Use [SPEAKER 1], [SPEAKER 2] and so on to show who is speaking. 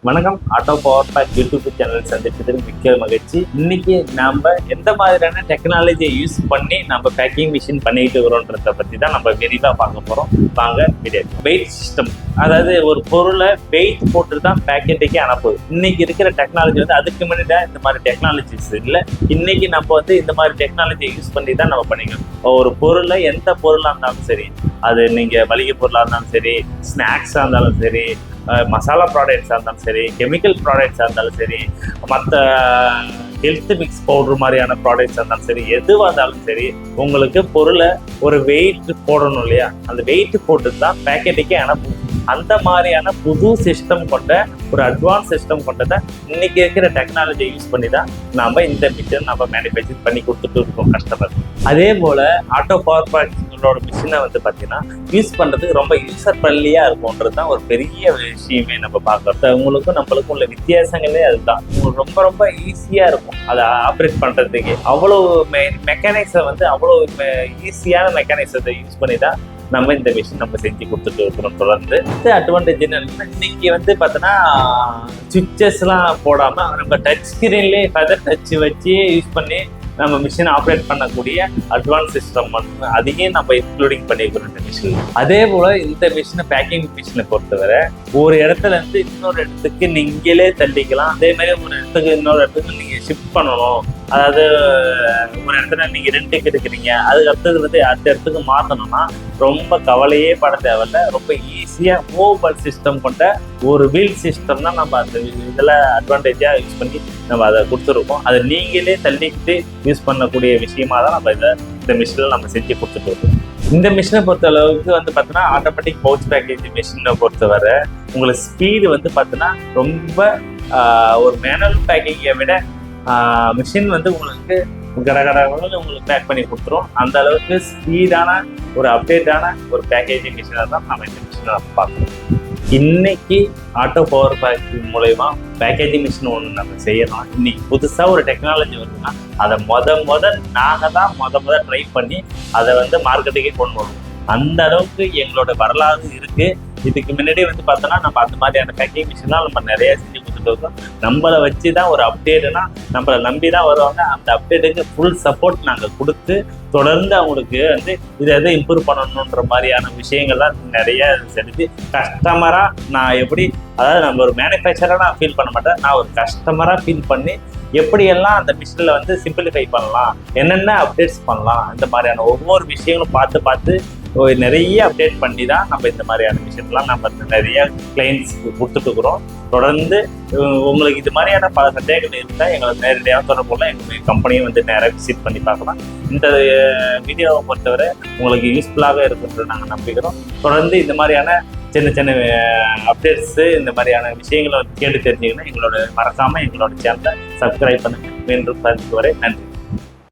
[SPEAKER 1] வணக்கம். Auto power pack YouTube channel சந்திப்பதில் மிக்க மகிழ்ச்சி. இன்னைக்கு நாம எந்த மாதிரியான டெக்னாலஜியை யூஸ் பண்ணி நம்ம பேக்கிங் மிஷின் பண்ணிட்டு வரோன்றத பத்தி தான் நம்ம விரிவாக பார்க்க போறோம். வாங்க வீடியோ. வெயிட் சிஸ்டம், அதாவது ஒரு பொருளை வெயிட் போட்டு தான் பேக்கெட்டுக்கே அனுப்புது. இன்னைக்கு இருக்கிற டெக்னாலஜி வந்து அதுக்கு முன்னாடி தான் இந்த மாதிரி டெக்னாலஜிஸ் இல்லை. இன்னைக்கு நம்ம வந்து இந்த மாதிரி டெக்னாலஜியை யூஸ் பண்ணி தான் நம்ம பண்ணிக்கணும். ஒரு பொருளை எந்த பொருளாக இருந்தாலும் சரி, அது நீங்கள் மளிகை பொருளாக இருந்தாலும் சரி, ஸ்நாக்ஸாக இருந்தாலும் சரி, மசாலா ப்ராடக்ட்ஸாக இருந்தாலும் சரி, கெமிக்கல் ப்ராடக்ட்ஸாக இருந்தாலும் சரி, மற்ற ஹெல்த் மிக்ஸ் பவுடர் மாதிரியான ப்ராடக்ட்ஸாக இருந்தாலும் சரி, எதுவாக இருந்தாலும் சரி, உங்களுக்கு பொருளை ஒரு வெயிட் போடணும் இல்லையா? அந்த வெயிட் போட்டு தான் பேக்கெட்டுக்கே அனுப்பும். அந்த மாதிரியான புது சிஸ்டம் கொண்ட ஒரு அட்வான்ஸ் சிஸ்டம் கொண்டதை இன்னைக்கு இருக்கிற டெக்னாலஜியை யூஸ் பண்ணி தான் நம்ம இந்த மிஷின் நம்ம மேனுஃபேக்சர் பண்ணி கொடுத்துட்டு இருக்கோம் கஸ்டமர். அதே போல் ஆட்டோ பவர் பேக்ஸோட மிஷினை வந்து பார்த்தீங்கன்னா யூஸ் பண்ணுறதுக்கு ரொம்ப யூசர் ஃப்ரெண்ட்லியாக இருக்கும்ன்றது தான் ஒரு பெரிய விஷயமே நம்ம பார்க்குறது. உங்களுக்கும் நம்மளுக்கும் உள்ள வித்தியாசங்களே அதுதான். ரொம்ப ரொம்ப ஈஸியாக இருக்கும் அதை ஆப்ரேட் பண்ணுறதுக்கு. அவ்வளோ மெக்கானிக்ஸை வந்து அவ்வளோ ஈஸியான மெக்கானிக்ஸத்தை யூஸ் பண்ணி தான் நம்ம இந்த மிஷின் நம்ம செஞ்சு கொடுத்துட்டு இருக்கிறோம். தொடர்ந்து அட்வான்டேஜ் என்னன்னா, இன்னைக்கு வந்து பார்த்தோன்னா சுவிட்சஸ்லாம் போடாமல் நம்ம டச் ஸ்க்ரீன்லேயே ஃபெதர் டச் வச்சு யூஸ் பண்ணி நம்ம மிஷின் ஆப்ரேட் பண்ணக்கூடிய அட்வான்ஸ் சிஸ்டம் வந்து அதையும் நம்ம இன்க்ளூடிங் பண்ணிக்கிறோம் இந்த மிஷின். அதே போல் இந்த மிஷினை பேக்கிங் மிஷினை பொறுத்தவரை ஒரு இடத்துல இருந்து இன்னொரு இடத்துக்கு நீங்களே தள்ளிக்கலாம். அதே மாதிரி ஒரு இடத்துக்கு இன்னொரு இடத்துக்கு நீங்கள் ஷிஃப்ட் பண்ணணும். அதாவது ஒரு இடத்துல நீங்கள் ரெண்டுக்கு எடுக்கிறீங்க, அதுக்கு அடுத்தது வந்து அடுத்த இடத்துக்கு மாற்றணும்னா ரொம்ப கவலையே பட தேவையில்ல. ரொம்ப ஈஸியாக மூவபிள் சிஸ்டம் கொண்ட ஒரு வீல் சிஸ்டம் தான் நம்ம அந்த இதில் அட்வான்டேஜாக யூஸ் பண்ணி நம்ம அதை கொடுத்துருக்கோம். அதை நீங்களே தள்ளிக்கிட்டு யூஸ் பண்ணக்கூடிய விஷயமா தான் நம்ம இந்த மிஷினில் நம்ம செஞ்சு கொடுத்துட்டு இருக்கோம். இந்த மிஷினை பொறுத்த அளவுக்கு வந்து பார்த்தோன்னா ஆட்டோமேட்டிக் பவுச் பேக்கேஜ் மிஷினை பொறுத்தவரை உங்களுக்கு ஸ்பீடு வந்து பார்த்தோன்னா ரொம்ப ஒரு மேனுவல் பேக்கிங்கை விட மிஷின் வந்து உங்களுக்கு கடகடன்னு உங்களுக்கு பேக் பண்ணி கொடுத்துரும். அந்த அளவுக்கு ஸ்பீடான ஒரு அப்டேட்டான ஒரு பேக்கேஜிங் மிஷினை தான் நம்ம இந்த மிஷினை பார்க்குறோம். இன்னைக்கு ஆட்டோ பவர் பேக் மூலயமா பேக்கேஜிங் மிஷின் ஒன்று நம்ம செய்யணும். இன்னைக்கு புதுசாக ஒரு டெக்னாலஜி வருதுன்னா அதை நாங்கள் தான் ட்ரை பண்ணி அதை வந்து மார்க்கெட்டுக்கே கொண்டு வருவோம். அந்த அளவுக்கு எங்களோட வரலாறு இருக்குது. இதுக்கு முன்னாடி வந்து பார்த்தோன்னா நம்ம அந்த மாதிரியான பேக்கிங் மிஷின்லாம் நம்ம நிறையா செஞ்சு கொடுத்துட்டு இருக்கோம். நம்மளை வச்சு தான் ஒரு அப்டேட்டுனா நம்மளை நம்பி தான் வருவாங்க. அந்த அப்டேட்டுக்கு ஃபுல் சப்போர்ட் நாங்கள் கொடுத்து தொடர்ந்து அவங்களுக்கு வந்து இதை எதை இம்ப்ரூவ் பண்ணணுன்ற மாதிரியான விஷயங்கள்லாம் நிறைய செஞ்சு கஸ்டமராக நான் எப்படி, அதாவது நம்ம ஒரு மேனுஃபேக்சராக நான் ஃபீல் பண்ண மாட்டேன், நான் ஒரு கஸ்டமராக ஃபீல் பண்ணி எப்படியெல்லாம் அந்த மிஷினில் வந்து சிம்பிளிஃபை பண்ணலாம், என்னென்ன அப்டேட்ஸ் பண்ணலாம், இந்த மாதிரியான ஒவ்வொரு விஷயங்களும் பார்த்து நிறைய அப்டேட் பண்ணி தான் நம்ம இந்த மாதிரியான மிஷின்லாம் நம்ம நிறைய கிளைண்ட்ஸ்க்கு கொடுத்துட்டுருக்குறோம். தொடர்ந்து உங்களுக்கு இது மாதிரியான பல சந்தேகங்கள் இருந்தால் எங்களை நேரடியாக தொடர்புள்ள எங்கள் கம்பெனியும் வந்து நேராக விசிட் பண்ணி பார்க்கலாம். இந்த வீடியோவை பொறுத்தவரை உங்களுக்கு யூஸ்ஃபுல்லாக இருக்குன்றது நாங்கள் நம்பிக்கிறோம். தொடர்ந்து இந்த மாதிரியான சின்ன அப்டேட்ஸு, இந்த மாதிரியான விஷயங்களை கேட்டு தெரிஞ்சிங்கன்னா மறக்காமல் எங்களோட சேனலை சப்ஸ்கிரைப் பண்ணுங்கள். மீண்டும் சந்திக்கும் வரை நன்றி.